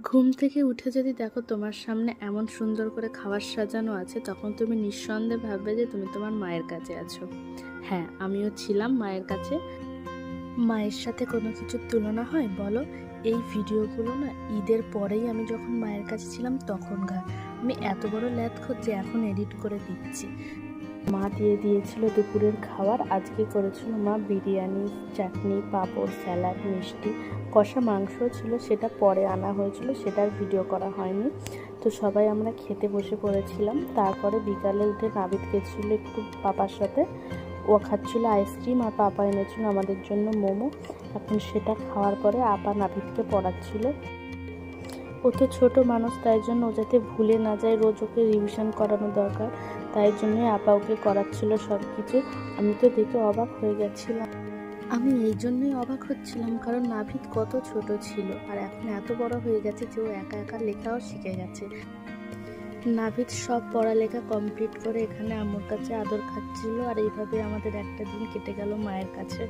ঘুম থেকে উঠে যদি দেখো তোমার সামনে এমন সুন্দর করে খাবার সাজানো আছে, তখন তুমি নিঃসন্দেহে ভাববে যে তুমি তোমার মায়ের কাছে আছো। হ্যাঁ, আমিও ছিলাম মায়ের কাছে। মায়ের সাথে কোনো কিছুর তুলনা হয় বলো? এই ভিডিওগুলো না ঈদের পরেই আমি যখন মায়ের কাছে ছিলাম তখনকার। আমি এত বড় ল্যাদখোর যে এখন এডিট করে দিচ্ছি। মা দিয়ে দিয়েছিল দুপুরের খাবার। আজকে করেছিল মা বিরিয়ানি, চাটনি, পাঁপড়, স্যালাড, মিষ্টি, কষা মাংসও ছিল, সেটা পরে আনা হয়েছিল, সেটার ভিডিও করা হয়নি। তো সবাই আমরা খেতে বসে পড়েছিলাম। তারপরে বিকালে উঠে নাবিদ গেছিল একটু পাপার সাথে, ও খাচ্ছিল আইসক্রিম আর পাপা এনেছিল আমাদের জন্য মোমো। এখন সেটা খাওয়ার পরে আপা নাবিদকে পড়াচ্ছিল। ও তো ছোটো মানুষ, তাই জন্য ও যাতে ভুলে না যায়, রোজ ওকে রিভিশন করানো দরকার, তাই জন্যই আপা ওকে করাচ্ছিল সব কিছু। আমি তো দেখে অবাক হয়ে গেছিলাম। আমি এই জন্যই অবাক হচ্ছিলাম কারণ নাভিদ কত ছোট ছিল আর এখন এত বড় হয়ে গেছে যে ও একা একা লেখাও শিখে গেছে। নাভিদ সব পড়ালেখা কমপ্লিট করে এখানে আম্মুর কাছে আদর খাচ্ছিল, আর এইভাবে আমাদের একটা দিন কেটে গেল মায়ের কাছে।